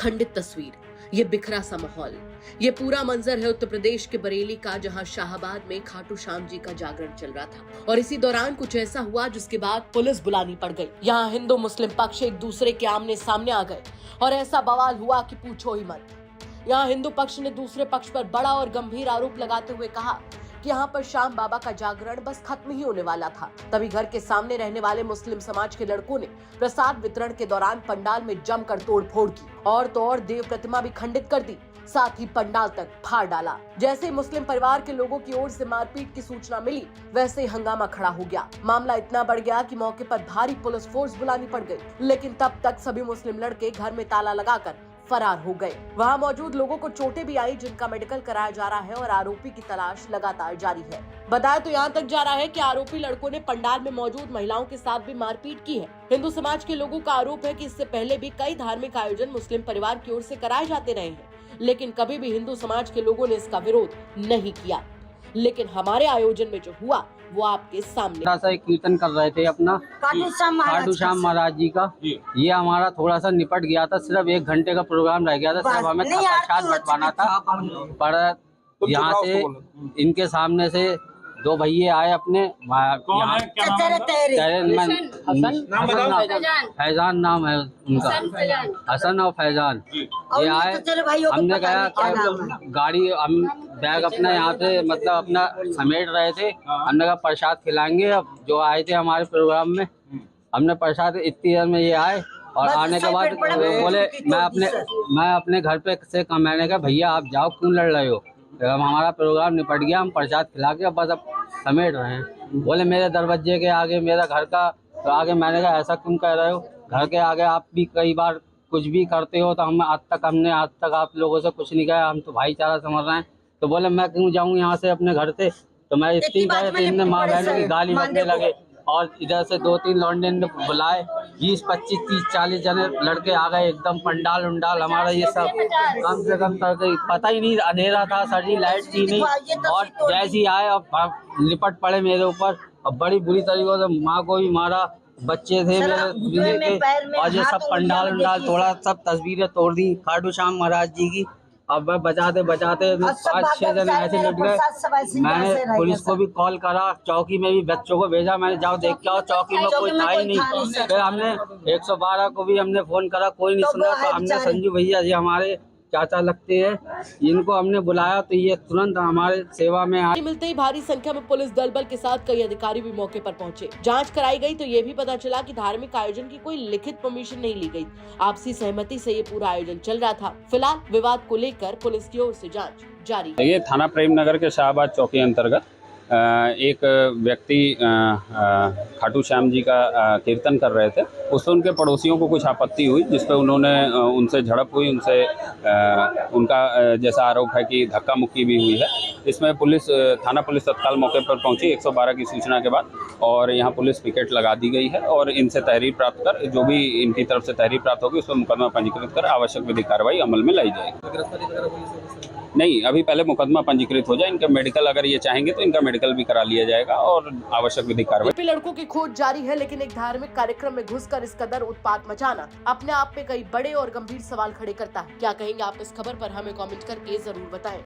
खंडित तस्वीर, ये बिखरा सा माहौल, ये पूरा मंजर है उत्तर प्रदेश के बरेली का, जहां शाहबाद में खाटू श्याम जी का जागरण चल रहा था और इसी दौरान कुछ ऐसा हुआ जिसके बाद पुलिस बुलानी पड़ गई। यहाँ हिंदू मुस्लिम पक्ष एक दूसरे के आमने सामने आ गए और ऐसा बवाल हुआ कि पूछो ही मत। यहाँ हिंदू पक्ष ने दूसरे पक्ष पर बड़ा और गंभीर आरोप लगाते हुए कहा कि यहाँ पर श्याम बाबा का जागरण बस खत्म ही होने वाला था। तभी घर के सामने रहने वाले मुस्लिम समाज के लड़कों ने प्रसाद वितरण के दौरान पंडाल में जमकर तोड़फोड़ की और तो और देव प्रतिमा भी खंडित कर दी, साथ ही पंडाल तक फाड़ डाला। जैसे ही मुस्लिम परिवार के लोगों की ओर से मारपीट की सूचना मिली, वैसे ही हंगामा खड़ा हो गया। मामला इतना बढ़ गया कि मौके पर भारी पुलिस फोर्स बुलानी पड़ गई, लेकिन तब तक सभी मुस्लिम लड़के घर में ताला लगाकर फरार हो गए। वहां मौजूद लोगों को चोटें भी आई, जिनका मेडिकल कराया जा रहा है और आरोपी की तलाश लगातार जारी है। बताया तो यहाँ तक जा रहा है कि आरोपी लड़कों ने पंडाल में मौजूद महिलाओं के साथ भी मारपीट की है। हिंदू समाज के लोगों का आरोप है कि इससे पहले भी कई धार्मिक आयोजन मुस्लिम परिवार की ओर से कराए जाते रहे हैं, लेकिन कभी भी हिंदू समाज के लोगों ने इसका विरोध नहीं किया। लेकिन हमारे आयोजन में जो हुआ वो आपके सामने। थोड़ा सा एक कीर्तन कर रहे थे अपना खाटू श्याम महाराज जी का, ये हमारा थोड़ा सा निपट गया था। सिर्फ 1 घंटे का प्रोग्राम रह गया था, सिर्फ हमें प्रसाद बंटवाना था। पर यहाँ से इनके सामने से 2 भैये आए अपने, फैजान नाम है उनका, हसन और फैजान, ये आए। हमने कहा गाड़ी, हम बैग अपना यहाँ पे मतलब अपना समेट रहे थे। हमने कहा प्रसाद खिलाएंगे। अब जो आए थे हमारे प्रोग्राम में, हमने प्रसाद, इतनी देर में ये आए और आने के बाद बोले मैं अपने घर पे से, मैंने कहा भैया आप जाओ, क्यों लड़ रहे हो, हमारा प्रोग्राम निपट गया, हम प्रसाद खिला के बस अब समेट रहे हैं। बोले मेरे दरवाजे के आगे, मेरा घर का आगे। मैंने कहा ऐसा क्यों कह रहे हो, घर के आगे आप भी कई बार कुछ भी करते हो, तो हमने आज तक आप लोगों से कुछ नहीं कहा, हम तो भाईचारा समझ रहे हैं। तो बोले मैं क्यों जाऊँ यहाँ से अपने घर से, तो मैं इतनी कहे तो इनने माँ बहनों की गाली बकने लगे और इधर से 2-3 लौंडे ने बुलाए, 20, 25, 30, 40 जने लड़के आ गए। एकदम पंडाल उंडाल हमारा ये सब कम से कम पता ही नहीं, अंधेरा था सर जी, लाइट थी नहीं। और जैसे ही आए और लिपट पड़े मेरे ऊपर और बड़ी बुरी तरीके से, माँ को भी मारा, बच्चे थे मेरे के, और ये सब पंडाल उंडाल तोड़ा, सब तस्वीरें तोड़ दी खाटू श्याम महाराज जी की। अब बचाते 5-6 जने ऐसे लुट गए। मैंने पुलिस को भी कॉल करा, चौकी में भी बच्चों को भेजा, मैंने जाओ देख के आओ, चौकी में कोई था ही नहीं। फिर हमने 112 को भी हमने फोन करा, कोई नहीं सुना। तो हमने संजू भैया जी हमारे चाचा लगते हैं, इनको हमने बुलाया, तो ये तुरंत हमारे सेवा में आए। मिलते ही भारी संख्या में पुलिस दल बल के साथ कई अधिकारी भी मौके पर पहुंचे। जांच कराई गई तो ये भी पता चला कि धार्मिक आयोजन की कोई लिखित परमिशन नहीं ली गई, आपसी सहमति से ये पूरा आयोजन चल रहा था। फिलहाल विवाद को लेकर पुलिस की ओर से जाँच जारी है। ये थाना प्रेम नगर के शाहबाद चौकी अंतर्गत एक व्यक्ति खाटू श्याम जी का कीर्तन कर रहे थे। उससे उनके पड़ोसियों को कुछ आपत्ति हुई, जिस पर उन्होंने उनसे झड़प हुई, उनसे उनका जैसा आरोप है कि धक्का मुक्की भी हुई है। इसमें थाना पुलिस तत्काल मौके पर पहुंची 112 की सूचना के बाद, और यहाँ पुलिस पिकेट लगा दी गई है और इनसे तहरीर प्राप्त कर, जो भी इनकी तरफ से तहरीर प्राप्त होगी उस पर मुकदमा पंजीकृत कर आवश्यक विधिक कार्रवाई अमल में लाई जाएगी। नहीं, अभी पहले मुकदमा पंजीकृत हो जाए, इनका मेडिकल अगर ये चाहेंगे तो इनका मेडिकल भी करा लिया जाएगा और आवश्यक विधिक कार्रवाई। लड़कों की खोज जारी है, लेकिन एक धार्मिक कार्यक्रम में घुसकर इस कदर उत्पात मचाना अपने आप में कई बड़े और गंभीर सवाल खड़े करता है। क्या कहेंगे आप इस खबर पर, हमें कमेंट करके जरूर बताएं।